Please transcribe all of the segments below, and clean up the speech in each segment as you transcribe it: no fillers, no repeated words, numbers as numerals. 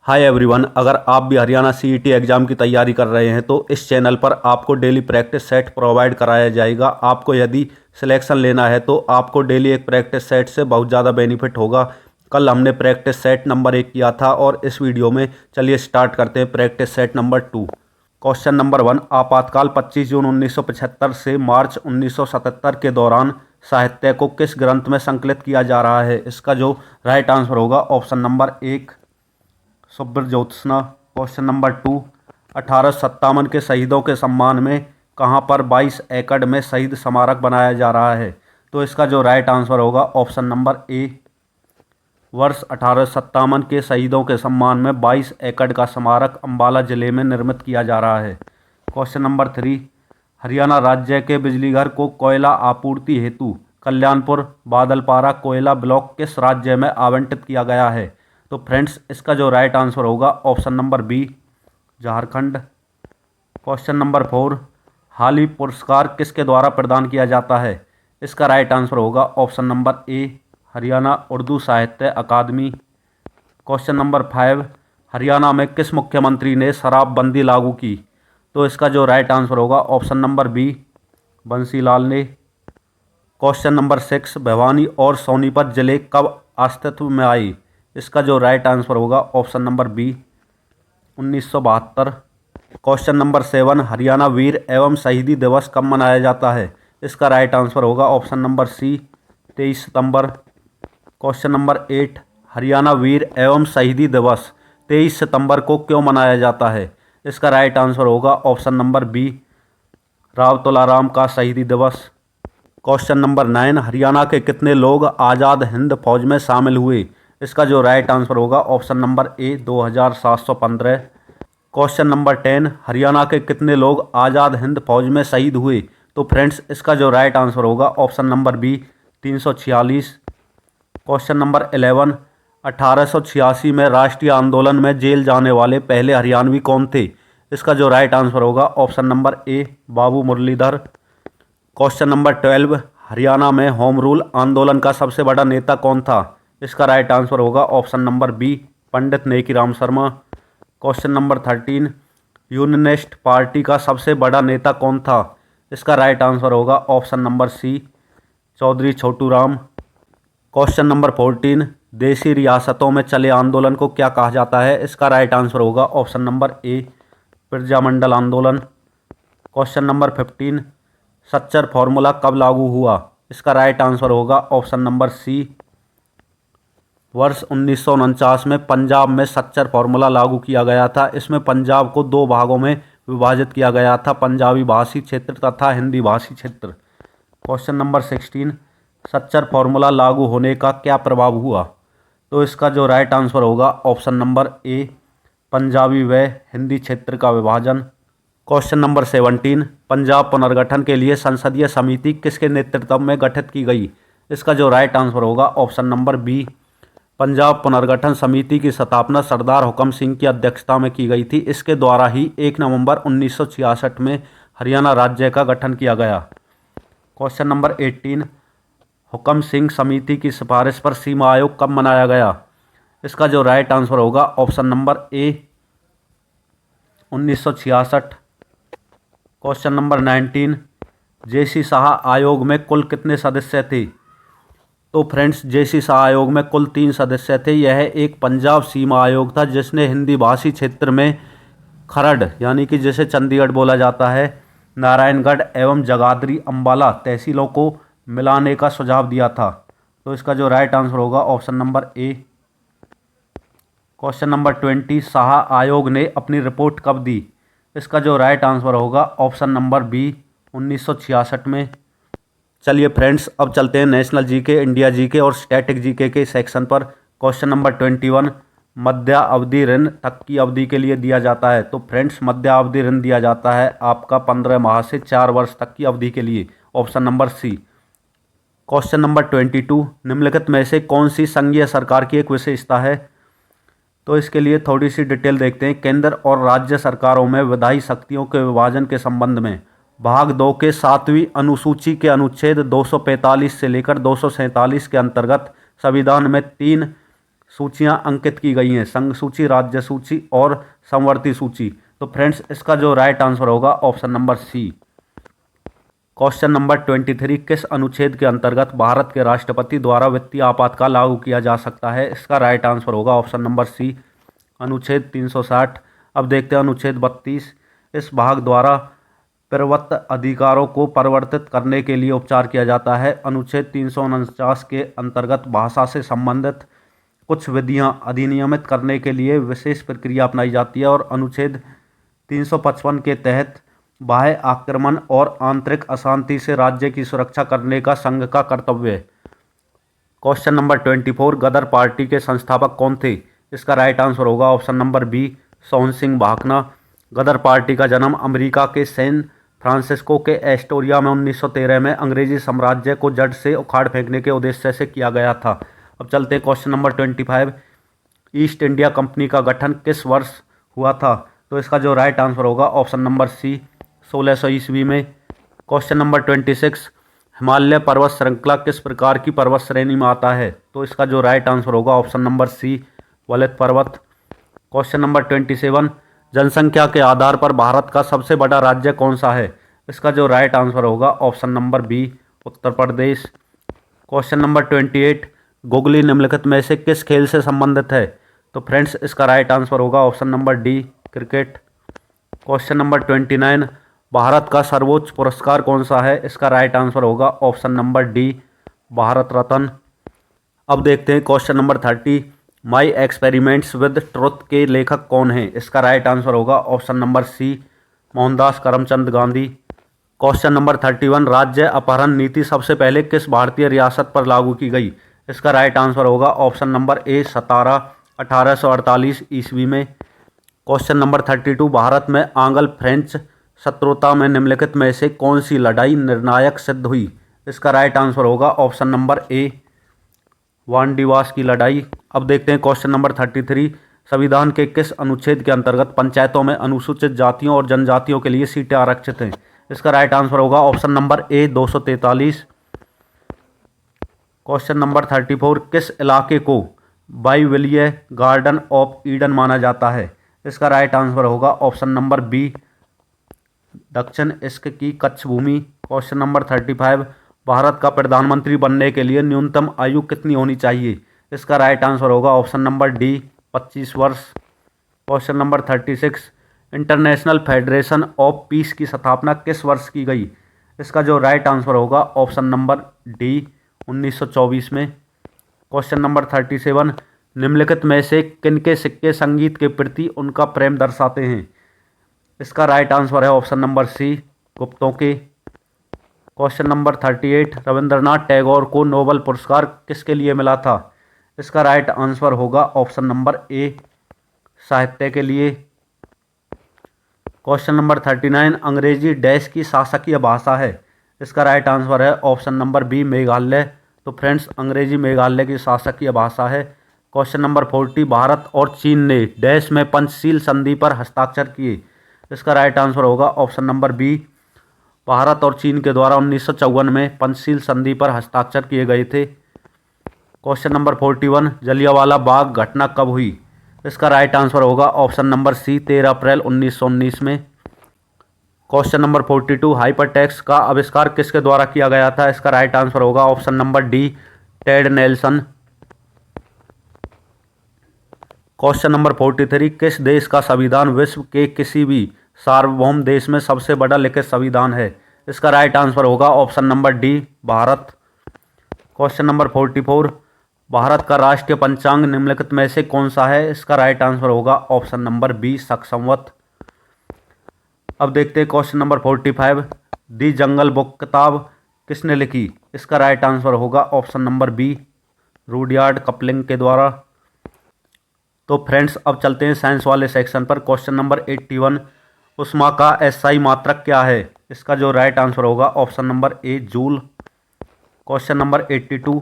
Hi everyone, अगर आप भी हरियाणा सीईटी एग्ज़ाम की तैयारी कर रहे हैं तो इस चैनल पर आपको डेली प्रैक्टिस सेट प्रोवाइड कराया जाएगा। आपको यदि सिलेक्शन लेना है तो आपको डेली एक प्रैक्टिस सेट से बहुत ज़्यादा बेनिफिट होगा। कल हमने प्रैक्टिस सेट नंबर 1 किया था और इस वीडियो में चलिए स्टार्ट करते हैं practice set number 2। Question number 1, आपातकाल 25 जून 1975 से मार्च 1977 के दौरान साहित्य को किस ग्रंथ में संकलित किया जा रहा है। इसका जो राइट आंसर होगा ऑप्शन नंबर 1 सुब्रज्योत्सना। क्वेश्चन नंबर 2, 1857 के शहीदों के सम्मान में कहां पर 22 एकड़ में शहीद स्मारक बनाया जा रहा है। तो इसका जो राइट आंसर होगा ऑप्शन नंबर ए, वर्ष 1857 के शहीदों के सम्मान में 22 एकड़ का स्मारक अम्बाला जिले में निर्मित किया जा रहा है। क्वेश्चन नंबर 3, हरियाणा राज्य के बिजलीघर को कोयला आपूर्ति हेतु कल्याणपुर बादलपारा कोयला ब्लॉक किस राज्य में आवंटित किया गया है। तो फ्रेंड्स, इसका जो राइट आंसर होगा option number B, Jharkhand. Question number 4, हाली पुरस्कार किसके द्वारा प्रदान किया जाता है। इसका राइट आंसर होगा ऑप्शन नंबर ए, हरियाणा उर्दू साहित्य अकादमी। क्वेश्चन नंबर 5, हरियाणा में किस मुख्यमंत्री ने शराबबंदी लागू की। तो इसका जो राइट आंसर होगा ऑप्शन नंबर बी, बंसीलाल ने। क्वेश्चन नंबर 6, भिवानी और सोनीपत जिले कब अस्तित्व में आई। इसका जो राइट आंसर होगा option number B, 1972। Question number 7, Haryana वीर एवं शहीदी दिवस कब मनाया जाता है। इसका राइट आंसर होगा ऑप्शन नंबर सी, 23 सितंबर। क्वेश्चन नंबर 8, हरियाणा वीर एवं शहीदी दिवस 23 सितंबर को क्यों मनाया जाता है। इसका राइट आंसर होगा option number B, Rao Tularam का शहीदी दिवस। क्वेश्चन नंबर 9, हरियाणा के कितने लोग आज़ाद हिंद फौज में शामिल हुए। इसका जो राइट आंसर होगा ऑप्शन नंबर ए, 2715। क्वेश्चन नंबर 10, हरियाणा के कितने लोग आज़ाद हिंद फौज में शहीद हुए। तो फ्रेंड्स, इसका जो राइट आंसर होगा option number B, 346। Question number 11, 1886 में राष्ट्रीय आंदोलन में जेल जाने वाले पहले हरियाणवी कौन थे। इसका जो राइट आंसर होगा option number A, Babu Muralidhar. Question number 12, Haryana में होम रूल आंदोलन का सबसे बड़ा नेता कौन था। इसका राइट आंसर होगा option number B, Pandit Nekiram Sharma. Question number 13, unionist party का सबसे बड़ा नेता कौन था। इसका राइट आंसर होगा option number C, Chaudhary Chhotu Ram. Question number 14, देशी रियासतों में चले आंदोलन को क्या कहा जाता है। इसका राइट आंसर होगा ऑप्शन नंबर ए, प्रजामंडल आंदोलन। क्वेश्चन नंबर 15, सच्चर फॉर्मूला कब लागू हुआ। इसका राइट आंसर होगा ऑप्शन नंबर सी, वर्ष 1949 में पंजाब में सच्चर फॉर्मूला लागू किया गया था। इसमें पंजाब को 2 भागों में विभाजित किया गया था, पंजाबी भाषी क्षेत्र तथा हिंदी भाषी क्षेत्र। क्वेश्चन नंबर 16, सच्चर फॉर्मूला लागू होने का क्या प्रभाव हुआ। तो इसका जो राइट आंसर होगा ऑप्शन नंबर ए, पंजाबी व हिंदी क्षेत्र का विभाजन। क्वेश्चन नंबर 17, पंजाब पुनर्गठन के लिए संसदीय समिति किसके नेतृत्व में गठित की गई। इसका जो राइट आंसर होगा ऑप्शन नंबर बी, पंजाब पुनर्गठन समिति की स्थापना सरदार हुकम सिंह की अध्यक्षता में की गई थी। इसके द्वारा ही 1 नवंबर 1966 में हरियाणा राज्य का गठन किया गया। क्वेश्चन नंबर 18, हुकम सिंह समिति की सिफारिश पर सीमा आयोग कब बनाया गया। इसका जो राइट आंसर होगा ऑप्शन नंबर ए, 1966। क्वेश्चन नंबर 19, जेसी शाह आयोग में कुल कितने सदस्य थे। तो फ्रेंड्स, जेसी शाह आयोग में कुल 3 सदस्य थे। यह एक पंजाब सीमा आयोग था जिसने हिंदी भाषी क्षेत्र में खरड़, यानी कि जिसे चंडीगढ़ बोला जाता है, नारायणगढ़ एवं जगाधरी अम्बाला तहसीलों को मिलाने का सुझाव दिया था। तो इसका जो राइट आंसर होगा ऑप्शन नंबर ए। क्वेश्चन नंबर 20, शाह आयोग ने अपनी रिपोर्ट कब दी। इसका जो राइट आंसर होगा ऑप्शन नंबर बी, 1966 में। चलिए फ्रेंड्स, अब चलते हैं नेशनल जीके, इंडिया जीके और स्टैटिक जीके के सेक्शन पर। क्वेश्चन नंबर 21, मध्या अवधि ऋण तक की अवधि के लिए दिया जाता है। तो फ्रेंड्स, मध्या अवधि ऋण दिया जाता है आपका 15 माह से 4 वर्ष तक की अवधि के लिए, option number C. Question number 22, निम्नलिखित में से कौन सी संघीय सरकार की एक विशेषता है। तो इसके लिए थोड़ी सी डिटेल देखते हैं। केंद्र और राज्य सरकारों में विधायी शक्तियों के विभाजन के संबंध में भाग 2 के 7वीं अनुसूची के अनुच्छेद 245 से लेकर 247 के अंतर्गत संविधान में 3 सूचियां अंकित की गई हैं, संघ सूची, राज्य सूची और समवर्ती सूची। तो फ्रेंड्स इसका जो राइट आंसर होगा option number C. Question number 23, किस अनुच्छेद के अंतर्गत भारत के राष्ट्रपति द्वारा वित्तीय आपातकाल लागू किया जा सकता है? इसका राइट आंसर होगा ऑप्शन नंबर सी, अनुच्छेद 360। अब देखते हैं अनुच्छेद 32। इस भाग द्वारा प्रवृत्त अधिकारों को परिवर्तित करने के लिए उपचार किया जाता है। अनुच्छेद 349 के अंतर्गत भाषा से संबंधित कुछ विधियां अधिनियमित करने के लिए विशेष प्रक्रिया अपनाई जाती है और अनुच्छेद 355 के तहत बाह्य आक्रमण और आंतरिक अशांति से राज्य की सुरक्षा करने का संघ का कर्तव्य है। क्वेश्चन नंबर 24, गदर पार्टी के संस्थापक कौन थे? इसका राइट आंसर होगा option number B, Sohan Singh Bhakna. Ghadar party का जन्म अमेरिका के सैन फ्रांसिस्को के एस्टोरिया में 1913 में अंग्रेजी साम्राज्य को जड़ से उखाड़ फेंकने के उद्देश्य से किया गया था। अब चलते हैं question number 25, east India company का गठन किस वर्ष हुआ था? तो इसका जो राइट आंसर होगा ऑप्शन नंबर सी, 1600 ईस्वी में। क्वेश्चन नंबर 26, हिमालय पर्वत श्रृंखला किस प्रकार की पर्वत श्रेणी में आता है? तो इसका जो राइट आंसर होगा ऑप्शन नंबर सी, वलित पर्वत। क्वेश्चन नंबर 27, जनसंख्या के आधार पर भारत का सबसे बड़ा राज्य कौन सा है? इसका जो राइट आंसर होगा option number B, Uttar Pradesh. Question number 28, googly निम्नलिखित में से किस खेल से संबंधित है? तो फ्रेंड्स इसका राइट आंसर होगा option number D, cricket. Question number 29, Bharat का सर्वोच्च पुरस्कार कौन सा है? इसका राइट आंसर होगा option number D, Bharat Ratna. अब देखते हैं question number 30, My Experiments with Truth के लेखक कौन हैं? इसका राइट आंसर होगा option number C, Mohandas Karamchand Gandhi. Question number 31, राज्य अपहरण नीति सबसे पहले किस भारतीय रियासत पर लागू की गई? इसका राइट आंसर होगा ऑप्शन नंबर ए, सतारा, 1848 ईस्वी में। क्वेश्चन नंबर 32, भारत में आंग्ल फ्रेंच शत्रुता में निम्नलिखित में से कौन सी लड़ाई निर्णायक सिद्ध हुई? इसका राइट आंसर होगा ऑप्शन नंबर ए, वानडीवास की लड़ाई। अब देखते हैं क्वेश्चन नंबर 33, संविधान के किस अनुच्छेद के अंतर्गत पंचायतों में अनुसूचित जातियों और जनजातियों के लिए सीटें आरक्षित हैं? इसका राइट आंसर होगा ऑप्शन नंबर ए, 243। क्वेश्चन नंबर 34, किस इलाके को बाइविलिय गार्डन ऑफ ईडन माना जाता है? इसका राइट आंसर होगा ऑप्शन नंबर बी, दक्षिण इश्क की कच्छ भूमि। क्वेश्चन नंबर 35, भारत का प्रधानमंत्री बनने के लिए न्यूनतम आयु कितनी होनी चाहिए? इसका राइट आंसर होगा ऑप्शन नंबर डी, 25 वर्ष। Question number 36, international federation of peace की स्थापना किस वर्ष की गई? इसका जो राइट आंसर होगा ऑप्शन नंबर डी, 1924 में। क्वेश्चन नंबर 37, निम्नलिखित में से किनके सिक्के संगीत के प्रति उनका प्रेम दर्शाते हैं? इसका राइट आंसर है ऑप्शन नंबर सी, गुप्तों के। क्वेश्चन नंबर 38, रविंद्रनाथ टैगोर को नोबेल पुरस्कार किसके लिए मिला था? इसका राइट आंसर होगा ऑप्शन नंबर ए, साहित्य के लिए। क्वेश्चन नंबर 39, अंग्रेजी डैश की शासकीय भाषा है? इसका राइट आंसर है ऑप्शन नंबर बी, मेघालय। तो फ्रेंड्स अंग्रेजी मेघालय की शासकीय भाषा है। क्वेश्चन नंबर 40, भारत और चीन ने डैश में पंचशील संधि पर हस्ताक्षर किए? इसका राइट आंसर होगा ऑप्शन नंबर बी, भारत और चीन के द्वारा 1954 में पंचशील संधि पर हस्ताक्षर किए गए थे। क्वेश्चन नंबर 41, जलियांवाला बाग घटना कब हुई? इसका राइट आंसर होगा ऑप्शन नंबर सी, 13 अप्रैल 1919 में। क्वेश्चन नंबर 42, हाइपरटेक्स्ट का आविष्कार किसके द्वारा किया गया था? इसका राइट आंसर होगा option number D, Ted Nelson. Question number 43, किस देश का संविधान विश्व के किसी भी सार्वभौम देश में सबसे बड़ा लिखित संविधान है? इसका राइट आंसर होगा option number D, Bharat. Question number 44, Bharat का राष्ट्रीय पंचांग निम्नलिखित में से कौन सा है? इसका राइट आंसर होगा option number B, Shaka Samvat. अब देखते हैं question number 45, The Jungle Book किताब किसने लिखी? इसका राइट आंसर होगा option number B, Rudyard Kipling के द्वारा। तो फ्रेंड्स अब चलते हैं साइंस वाले सेक्शन पर। क्वेश्चन नंबर 81, उष्मा का एसआई मात्रक क्या है? इसका जो राइट आंसर होगा ऑप्शन नंबर ए, joule. Question number 82,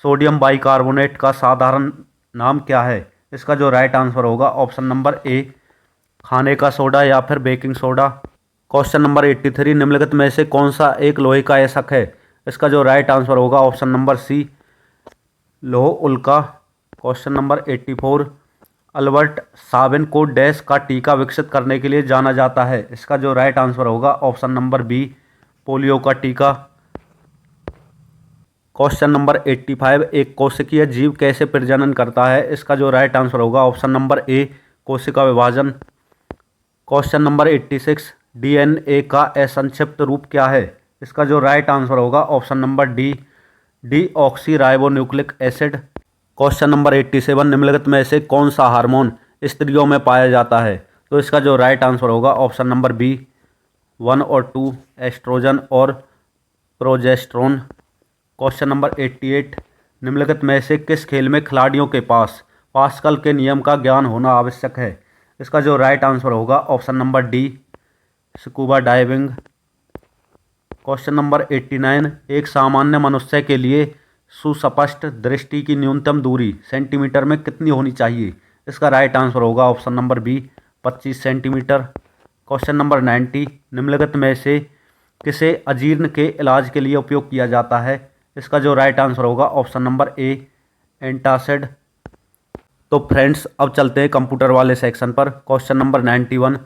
sodium bicarbonate का साधारण नाम क्या है? इसका जो राइट आंसर होगा ऑप्शन नंबर ए, खाने का सोडा या फिर बेकिंग सोडा। क्वेश्चन नंबर 83, निम्नलिखित में से कौन सा एक लोहे का एशक है? इसका जो राइट आंसर होगा ऑप्शन नंबर सी, लौह उल्का। क्वेश्चन नंबर 84, अल्बर्ट साबिन को डैश का टीका विकसित करने के लिए जाना जाता है। इसका जो राइट आंसर होगा ऑप्शन नंबर बी, पोलियो का टीका। क्वेश्चन नंबर 85, एक कोशिकीय जीव कैसे प्रजनन करता है। इसका जो राइट आंसर होगा ऑप्शन नंबर ए, कोशिका विभाजन। क्वेश्चन नंबर 86, डीएनए का असंक्षिप्त रूप क्या है। इसका जो राइट आंसर होगा option number D, deoxyribonucleic acid. Question number 87, निम्नलिखित में से कौन सा हार्मोन स्त्रियों में पाया जाता है। तो इसका जो राइट आंसर होगा ऑप्शन नंबर बी, 1 और 2, एस्ट्रोजन और प्रोजेस्टेरोन। क्वेश्चन नंबर 88, निम्नलिखित में से किस खेल में खिलाड़ियों के पास पास्कल के नियम का ज्ञान होना आवश्यक है। इसका जो राइट आंसर होगा option number D, scuba diving. Question number 89, एक सामान्य मनुष्य के लिए सुस्पष्ट दृष्टि की न्यूनतम दूरी सेंटीमीटर में कितनी होनी चाहिए। इसका राइट आंसर होगा option number B, 25 centimetre. Question number 90, निम्नलिखित में से किसे अजीर्ण के इलाज के लिए उपयोग किया जाता है। इसका जो राइट आंसर होगा ऑप्शन नंबर ए, एंटासिड। तो फ्रेंड्स अब चलते हैं कंप्यूटर वाले सेक्शन पर। क्वेश्चन नंबर 91,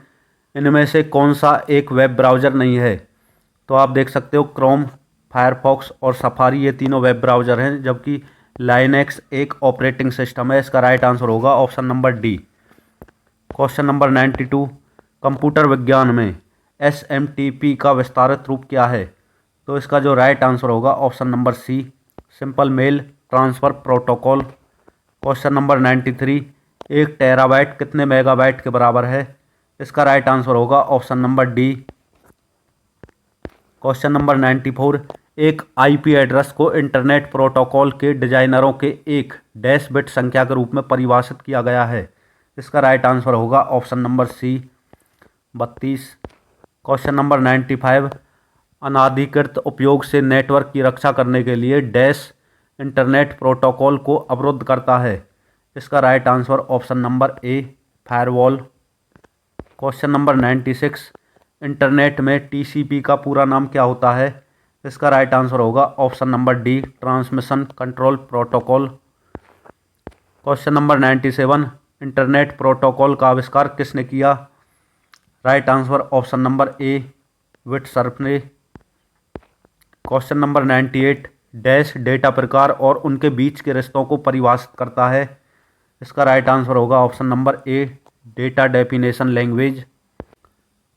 इनमें से कौन सा एक वेब ब्राउज़र नहीं है। तो आप देख सकते हो क्रोम, फायरफॉक्स और सफारी, ये तीनों वेब ब्राउज़र हैं, जबकि लाइनेक्स एक ऑपरेटिंग सिस्टम है। इसका राइट आंसर होगा option number D. Question number 92, computer विज्ञान में SMTP का विस्तारित रूप क्या है। तो इसका जो राइट आंसर होगा option number C, simple mail transfer protocol. Question number 93, 1 terabyte कितने मेगाबाइट के बराबर है। इसका राइट आंसर होगा option number D. Question number 94, एक IP एड्रेस को इंटरनेट प्रोटोकॉल के डिजाइनरों के एक डैश बिट संख्या के रूप में परिभाषित किया गया है। इसका राइट आंसर होगा option number C, 32। Question number 95, अनाधिकृत उपयोग से नेटवर्क की रक्षा करने के लिए डैश इंटरनेट प्रोटोकॉल को अवरुद्ध करता है। इसका right answer option number A, firewall. Question number 96, internet में TCP का पूरा नाम क्या होता है। इसका राइट आंसर होगा option number D, transmission control protocol. Question number 97, internet protocol का आविष्कार किसने किया। Right answer option number A, Vint Cerf ने। क्वेश्चन नंबर 98, डैश डेटा प्रकार और उनके बीच के रिश्तों को परिभाषित करता है। इसका राइट आंसर होगा ऑप्शन नंबर ए, data definition language.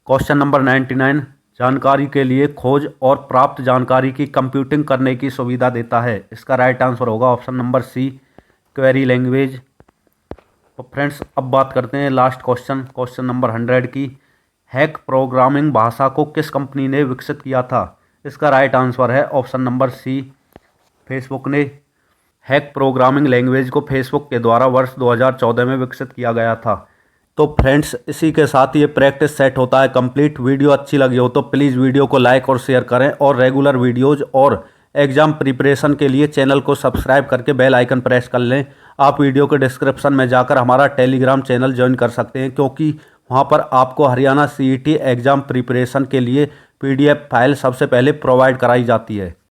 Question number 99, जानकारी के लिए खोज और प्राप्त जानकारी की कंप्यूटिंग करने की सुविधा देता है। इसका राइट आंसर होगा option number C, query language. तो फ्रेंड्स अब बात करते हैं लास्ट क्वेश्चन नंबर 100 की। हैक प्रोग्रामिंग भाषा को किस कंपनी ने विकसित किया था। इसका राइट आंसर है ऑप्शन नंबर सी, फेसबुक ने। हैक प्रोग्रामिंग लैंग्वेज को फेसबुक के द्वारा वर्ष 2014 में विकसित किया गया था। तो फ्रेंड्स इसी के साथ ये प्रैक्टिस सेट होता है कंप्लीट। वीडियो अच्छी लगी हो तो प्लीज़ वीडियो को लाइक और शेयर करें, और रेगुलर वीडियोज़ और एग्ज़ाम प्रिपरेशन के लिए चैनल को सब्सक्राइब करके बेल आइकन प्रेस कर लें। आप वीडियो के डिस्क्रिप्शन में जाकर हमारा टेलीग्राम चैनल ज्वाइन कर सकते हैं, क्योंकि वहाँ पर आपको हरियाणा CET एग्ज़ाम प्रिपरेशन के लिए PDF फाइल सबसे पहले प्रोवाइड कराई जाती है।